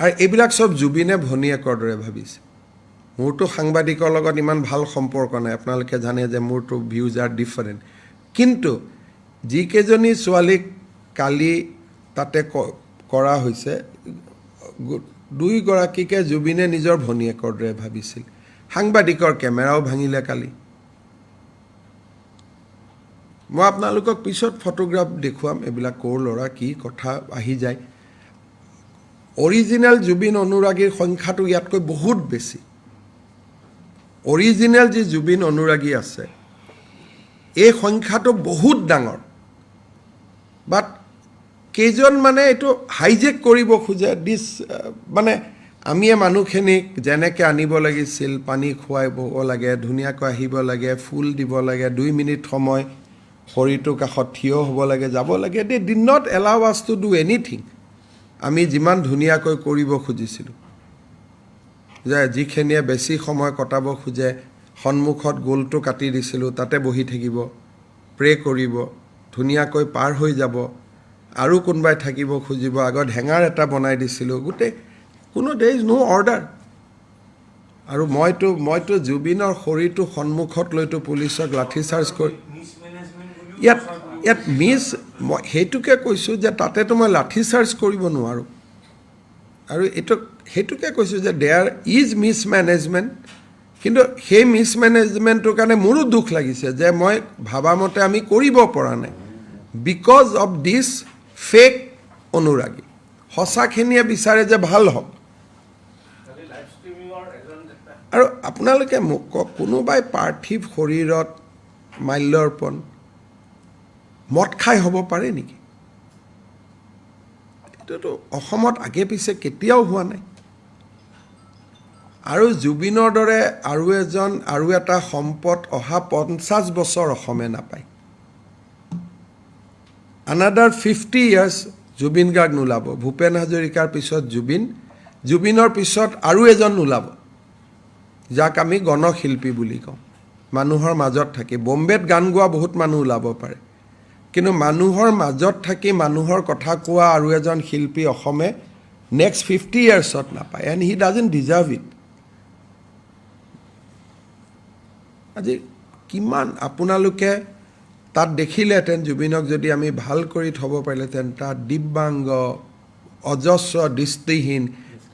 আৰু এইবিলাক সব জুবিনে ভনীয়েকৰ দৰে ভাবিছে মোৰতো সাংবাদিকৰ লগত ইমান ভাল সম্পৰ্ক নাই আপোনালোকে জানে যে মোৰতো ভিউজ আৰ ডিফাৰেণ্ট কিন্তু যিকেইজনী ছোৱালীক কালি তাতে কৰা হৈছে দুইগৰাকীকে জুবিনে নিজৰ ভনীয়েকৰ দৰে ভাবিছিল সাংবাদিকৰ কেমেৰাও ভাঙিলে কালি মই আপোনালোকক পিছত ফটোগ্ৰাফ দেখুৱাম এইবিলাক ক'ৰ ল'ৰা কি কথা আহি যায় অৰিজিনেল জুবিন অনুৰাগীৰ সংখ্যাটো ইয়াতকৈ বহুত বেছি অৰিজিনেল যি জুবিন অনুৰাগী আছে এই সংখ্যাটো বহুত ডাঙৰ বাট কেইজন মানে এইটো হাইজেক কৰিব খোজে দিছ মানে আমি মানুহখিনিক যেনেকৈ আনিব লাগিছিল পানী খুৱাইব লাগে ধুনীয়াকৈ আহিব লাগে ফুল দিব লাগে 2 মিনিট সময় শৰীৰটোৰ কাষত থিয় হ'ব লাগে যাব লাগে দে ডিড নট এলাউ আছ টু ডু এনিথিং আমি যিমান ধুনীয়াকৈ কৰিব খুজিছিলোঁ যে যিখিনিয়ে বেছি সময় কটাব খোজে সন্মুখত গোলটো কাটি দিছিলোঁ তাতে বহি থাকিব প্ৰে কৰিব ধুনীয়াকৈ পাৰ হৈ যাব আৰু কোনোবাই থাকিব খুজিব আগত হেঙাৰ এটা বনাই দিছিলোঁ গোটেই কোনো দে ইজ নো অৰ্ডাৰ আৰু মইতো জুবিনৰ শৰীৰটো সন্মুখত লৈতো পুলিচক লাঠি চাৰ্জ কৰি ইয়াত মই সেইটোকে কৈছোঁ যে তাতেতো মই লাঠি চাৰ্জ কৰিব নোৱাৰোঁ আৰু সেইটোকে কৈছোঁ যে দেয়াৰ ইজ মিছমেনেজমেণ্ট কিন্তু সেই মিছমেনেজমেণ্টটোৰ কাৰণে মোৰো দুখ লাগিছে যে মই ভাবামতে আমি কৰিব পৰা নাই বিকজ অফ দিছ ফেক অনুৰাগী সঁচাখিনিয়ে বিচাৰে যে ভাল হওক আৰু আপোনালোকে মোক কওক কোনোবাই পাৰ্থিৱ শৰীৰত মাল্যাৰ্পণ মদ খাই হ'ব পাৰে নেকি এইটোতো অসমত আগে পিছে কেতিয়াও হোৱা নাই আৰু জুবিনৰ দৰে আৰু এটা সম্পদ অহা 50 বছৰ অসমে নাপায় another 50 years জুবিন গাৰ্গ নোলাব ভূপেন হাজৰিকাৰ পিছত জুবিনৰ পিছত আৰু এজন নোলাব যাক আমি গণশিল্পী বুলি কওঁ মানুহৰ মাজত থাকি বম্বেত গান গোৱা বহুত মানুহ ওলাব পাৰে কিন্তু মানুহৰ মাজত থাকি মানুহৰ কথা কোৱা আৰু এজন শিল্পী অসমে নেক্সট 50 ইয়াৰ্ছত নাপায় and he doesn't deserve it আজি কিমান আপোনালোকে তাত দেখিলেহেঁতেন জুবিনক যদি আমি ভাল কৰি থ'ব পাৰিলেহেঁতেন তাত দিব্যাংগ অজস্ৰ দৃষ্টিহীন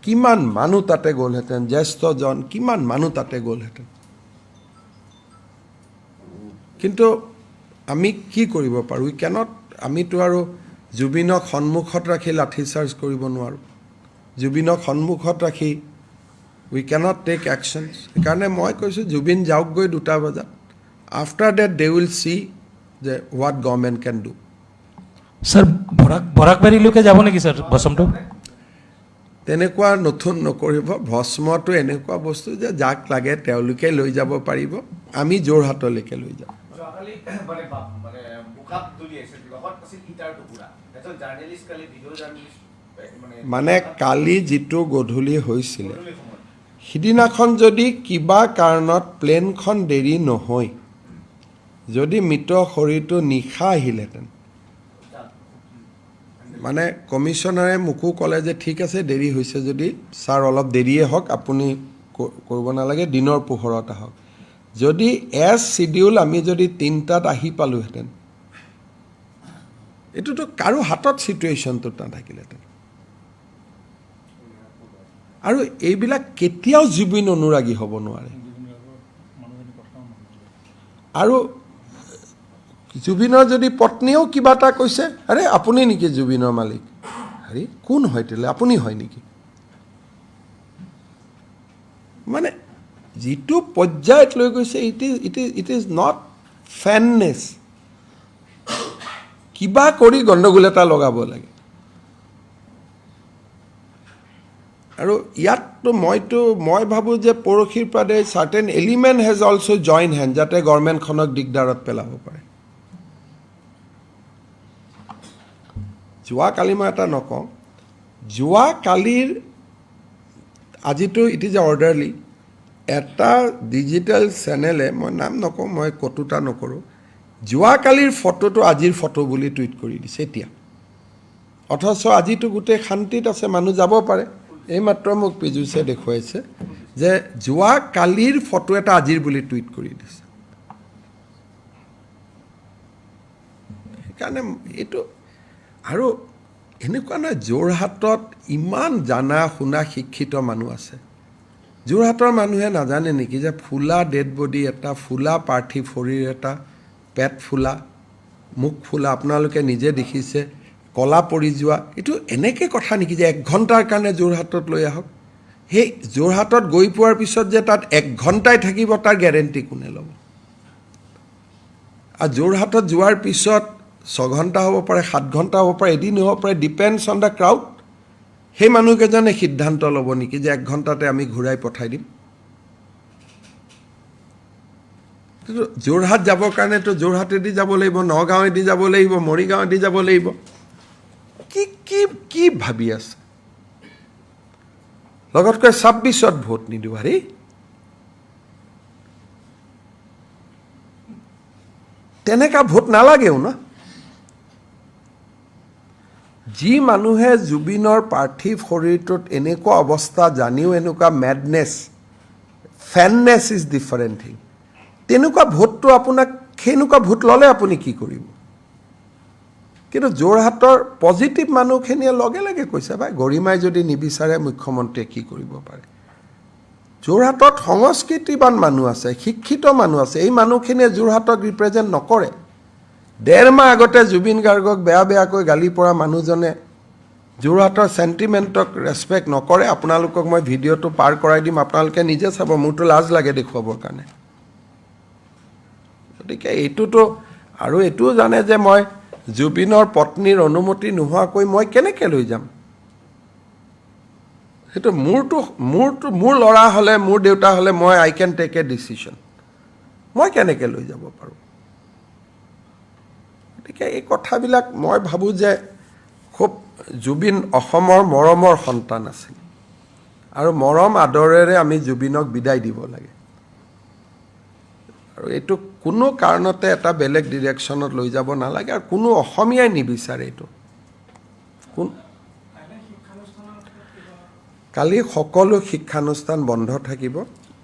কিমান মানুহ তাতে গ'লহেঁতেন জ্যেষ্ঠজন কিমান মানুহ তাতে গ'লহেঁতেন কিন্তু আমি কি কৰিব পাৰোঁ আমিতো আৰু জুবিনক সন্মুখত ৰাখি লাঠি চাৰ্জ কৰিব নোৱাৰোঁ জুবিনক সন্মুখত ৰাখি উই কেনট টেক একশ্যনছ সেইকাৰণে মই কৈছোঁ জুবিন যাওকগৈ 2টা বজাত after that they will see যে what government can do sir বৰাকবাৰীলৈকে যাব নেকি স্যাৰ বচমটো তেনেকুৱা নতুন নকৰিব ভস্মটো এনেকুৱা বস্তু যে যাক লাগে তেওঁলোকে লৈ যাব পাৰিব আমি যোৰহাটলৈকে লৈ যাম যোৱাকালি মানে বোকাত দলিয়াইছিল লগত আছিল ইটাৰ টুকুৰা এজন জাৰ্নেলিষ্ট কালি ভিডিঅ' জাৰ্নেলিষ্ট মানে কালি যিটো গধূলি হৈছিলে সিদিনাখন যদি কিবা কাৰণত প্লেনখন দেৰি নহয় যদি মৃত শৰীৰটো নিশা আহিলেহেঁতেন মানে কমিশ্যনাৰে মোকো ক'লে যে ঠিক আছে দেৰি হৈছে যদি ছাৰ অলপ দেৰিয়ে হওক আপুনি কৰিব নালাগে দিনৰ পোহৰত আহক যদি এজ চিডিউল আমি যদি 3টাত আহি পালোহেঁতেন এইটোতো কাৰো হাতত চিটুৱেশ্যনটো নাথাকিলেহেঁতেন আৰু এইবিলাক কেতিয়াও জুবিন অনুৰাগী হ'ব নোৱাৰে আৰু জুবিনৰ যদি পত্নীয়েও কিবা এটা কৈছে আৰে আপুনি নেকি জুবিনৰ মালিক আৰে কোন হয় তেলে আপুনি হয় নেকি মানে যিটো পৰ্যায়ত লৈ গৈছে ইট ইজ নট ফেননেছ কিবা কৰি গণ্ডগোল এটা লগাব লাগে আৰু ইয়াততো মই ভাবোঁ যে পৰহিৰ পৰা certain element has also' join hand যাতে গভৰ্ণমেণ্টখনক দিগদাৰত পেলাব পাৰে যোৱাকালি মই এটা নকওঁ যোৱাকালিৰ আজিতো ইট ইজ অৰ্ডাৰলি এটা ডিজিটেল চেনেলে মই নাম নকওঁ মই কটুতা নকৰোঁ যোৱাকালিৰ ফটোটো আজিৰ ফটো বুলি টুইট কৰি দিছে এতিয়া অথচ আজিতো গোটেই শান্তিত আছে মানুহ যাব পাৰে এইমাত্ৰ মোক পীযুষে দেখুৱাইছে যে যোৱাকালিৰ ফটো এটা আজিৰ বুলি টুইট কৰি দিছে সেইকাৰণে এইটো আৰু এনেকুৱা নহয় যোৰহাটত ইমান জানা শুনা শিক্ষিত মানুহ আছে যোৰহাটৰ মানুহে নাজানে নেকি যে ফুলা ডেড বডি এটা ফুলা পাৰ্থিৱ শৰীৰ এটা পেট ফুলা মুখ ফুলা আপোনালোকে নিজে দেখিছে কলা পৰি যোৱা এইটো এনেকৈ কথা নেকি যে 1 ঘণ্টাৰ কাৰণে যোৰহাটত লৈ আহক সেই যোৰহাটত গৈ পোৱাৰ পিছত যে তাত 1 ঘণ্টাই থাকিব তাৰ গেৰেণ্টি কোনে ল'ব আৰু যোৰহাটত যোৱাৰ পিছত 6 ঘণ্টা হ'ব পাৰে 7 ঘণ্টা হ'ব পাৰে এদিন হ'ব পাৰে ডিপেণ্ডছ অন দ্য ক্ৰাউড সেই মানুহকেইজনে সিদ্ধান্ত ল'ব নেকি যে 1 ঘণ্টাতে আমি ঘূৰাই পঠাই দিম যোৰহাট যাবৰ কাৰণেতো যোৰহাটেদি যাব লাগিব নগাঁৱেদি যাব লাগিব মৰিগাঁৱেদি যাব লাগিব কি ভাবি আছে লগতকৈ 26ত ভোট নিদিওঁ হাৰি তেনেকুৱা ভোট নালাগেও ন যি মানুহে জুবিনৰ পাৰ্থিৱ শৰীৰটোত এনেকুৱা অৱস্থা জানিও এনেকুৱা মেডনেছ ফেননেছ ইজ ডিফাৰেণ্ট থিং তেনেকুৱা ভোটটো আপোনাক সেনেকুৱা ভোট ল'লে আপুনি কি কৰিব কিন্তু যোৰহাটৰ পজিটিভ মানুহখিনিয়ে লগে লগে কৈছে ভাই গৰিমাই যদি নিবিচাৰে মুখ্যমন্ত্ৰীয়ে কি কৰিব পাৰে যোৰহাটত সংস্কৃতিবান মানুহ আছে শিক্ষিত মানুহ আছে এই মানুহখিনিয়ে যোৰহাটক ৰিপ্ৰেজেণ্ট নকৰে 1.5 মাহ আগতে জুবিন গাৰ্গক বেয়াকৈ গালি পৰা মানুহজনে যোৰহাটৰ চেণ্টিমেণ্টক ৰেচপেক্ট নকৰে আপোনালোকক মই ভিডিঅ'টো পাৰ কৰাই দিম আপোনালোকে নিজে চাব মোৰতো লাজ লাগে দেখুৱাবৰ কাৰণে গতিকে এইটোতো আৰু এইটোও জানে যে মই জুবিনৰ পত্নীৰ অনুমতি নোহোৱাকৈ মই কেনেকৈ লৈ যাম সেইটো মোৰ ল'ৰা হ'লে মোৰ দেউতা হ'লে মই I can take a decision মই কেনেকৈ লৈ যাব পাৰোঁ গতিকে এই কথাবিলাক মই ভাবোঁ যে খুব জুবিন অসমৰ মৰমৰ সন্তান আছিল আৰু মৰম আদৰেৰে আমি জুবিনক বিদায় দিব লাগে আৰু এইটো কোনো কাৰণতে এটা বেলেগ ডিৰেকশ্যনত লৈ যাব নালাগে আৰু কোনো অসমীয়াই নিবিচাৰে এইটো কালি সকলো শিক্ষানুষ্ঠান বন্ধ থাকিব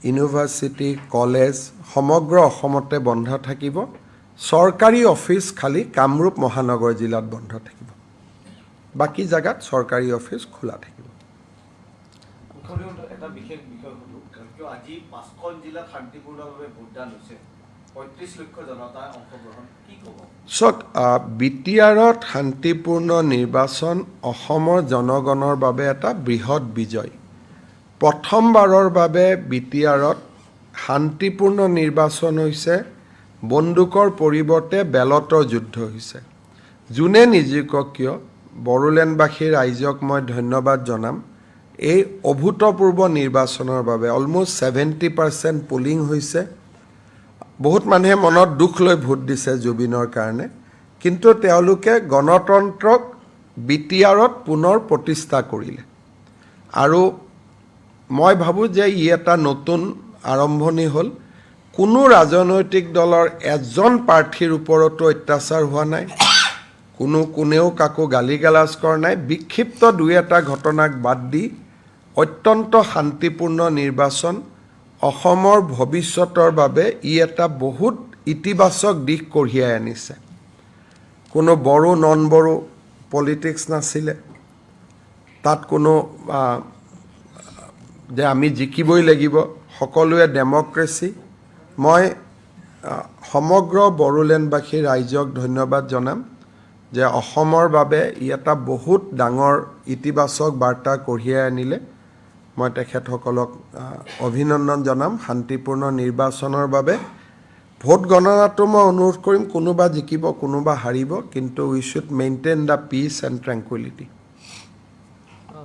ইউনিভাৰ্চিটি কলেজ সমগ্ৰ অসমতে বন্ধ থাকিব চৰকাৰী অফিচ খালি কামৰূপ মহানগৰ জিলাত বন্ধ থাকিব বাকী জায়গাত চৰকাৰী অফিচ খোলা থাকিব এটা বিশেষ বিষয় হলো কিয় আজি 5খন জিলাত শান্তিপূৰ্ণভাৱে ভোটদান হৈছে 35 লক্ষ জনতা অংশগ্ৰহণ কি ক'ব চক বিটিআৰত শান্তিপূৰ্ণ নিৰ্বাচন অসমৰ জনগণৰ বাবে এটা বৃহৎ বিজয় প্ৰথমবাৰৰ বাবে বিটিআৰত শান্তিপূৰ্ণ নিৰ্বাচন হৈছে বন্দুকৰ পৰিৱৰ্তে বেলটৰ যুদ্ধ হৈছে যোনে নিজিকক কিয় বড়োলেণ্ডবাসী ৰাইজক মই ধন্যবাদ জনাম এই অভূতপূৰ্ব নিৰ্বাচনৰ বাবে অলমোষ্ট 70% পুলিং হৈছে বহুত মানুহে মনত দুখ লৈ ভোট দিছে জুবিনৰ কাৰণে কিন্তু তেওঁলোকে গণতন্ত্ৰক বিটিআৰত পুনৰ প্ৰতিষ্ঠা কৰিলে আৰু মই ভাবোঁ যে ই এটা নতুন আৰম্ভণি হ'ল কোনো ৰাজনৈতিক দলৰ এজন প্ৰাৰ্থীৰ ওপৰতো অত্যাচাৰ হোৱা নাই কোনেও কাকো গালিগালাজ কৰা নাই বিক্ষিপ্ত দুই এটা ঘটনাক বাদ দি অত্যন্ত শান্তিপূৰ্ণ নিৰ্বাচন অসমৰ ভৱিষ্যতৰ বাবে ই এটা বহুত ইতিবাচক দিশ কঢ়িয়াই আনিছে কোনো বড়ো নন বড়ো পলিটিক্স নাছিলে তাত কোনো যে আমি জিকিবই লাগিব সকলোৱে ডেমক্ৰেসি মই সমগ্ৰ বড়োলেণ্ডবাসী ৰাইজক ধন্যবাদ জনাম যে অসমৰ বাবে ই এটা বহুত ডাঙৰ ইতিবাচক বাৰ্তা কঢ়িয়াই আনিলে মই তেখেতসকলক অভিনন্দন জনাম শান্তিপূৰ্ণ নিৰ্বাচনৰ বাবে ভোট গণনাটো মই অনুৰোধ কৰিম কোনোবা জিকিব কোনোবা হাৰিব কিন্তু we should maintain the peace and tranquility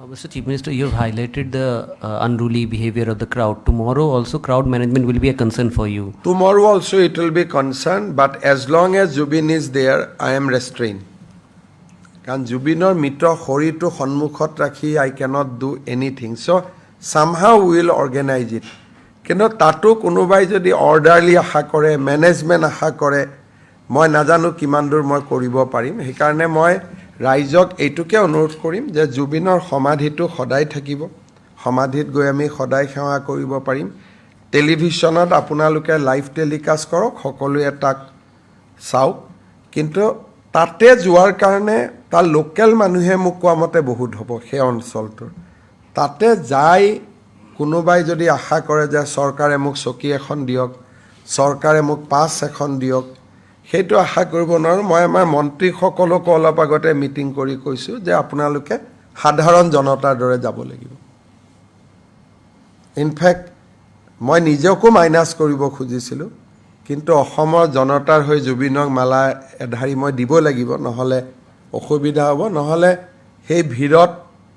Mr. Chief Minister, you have highlighted the unruly behavior of the crowd. Tomorrow also crowd management will be a concern for you. Tomorrow also it will be concerned, but as long as Jubin is there, I am restrained. Because Jubinor mitra horitu honmukhot rakhi, I cannot do anything. So somehow we will organize it. Kino tatu kunubai jodi orderly aha kore, management aha kore, moi najanu kiman dur moi koribo parim. Hekarne moi ৰাইজক এইটোকে অনুৰোধ কৰিম যে জুবিনৰ সমাধিটো সদায় থাকিব সমাধিত গৈ আমি সদায় সেৱা কৰিব পাৰিম টেলিভিছনত আপোনালোকে লাইভ টেলিকাষ্ট কৰক সকলোৱে তাক চাওক কিন্তু তাতে যোৱাৰ কাৰণে তাৰ লোকেল মানুহে মোক কোৱা মতে বহুত হ'ব সেই অঞ্চলটোৰ তাতে যাই কোনোবাই যদি আশা কৰে যে চৰকাৰে মোক চকী এখন দিয়ক চৰকাৰে মোক পাছ এখন দিয়ক সেইটো আশা কৰিব নোৱাৰো মই আমাৰ মন্ত্ৰীসকলক অলপ আগতে মিটিং কৰি কৈছো যে আপোনালোকে সাধাৰণ জনতাৰ দৰে যাব লাগিব ইনফ্যাক্ট মই নিজেকো মাইনাস কৰিব খুজিছিলো কিন্তু অসমৰ জনতাৰ হৈ জুবিনক মালা এধাৰি মই দিব লাগিব নহলে অসুবিধা হ'ব নহলে সেই ভিৰত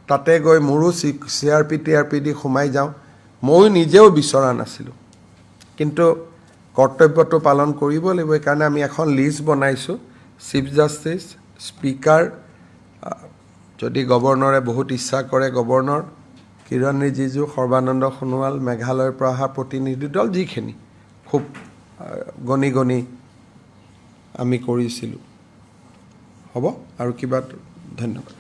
তাতে গৈ মোৰো সিআৰপি সোমাই যাওঁ মই নিজেও বিচৰা নাছিলো কিন্তু কৰ্তব্যটো পালন কৰিব লাগিব কাৰণ আমি এখন লিষ্ট বনাইছো চিফ জাস্টিস স্পিকাৰ যদি গভৰ্ণৰে বহুত ইচ্ছা কৰে গভৰ্ণৰ কিৰণ ৰিজিজু সৰ্বানন্দ সোণোৱাল মেঘালয়ৰ পৰা অহা প্ৰতিনিধি দল যিখিনি খুব গণি আমি কৰিছিলো হ'ব আৰু কিবা ধন্যবাদ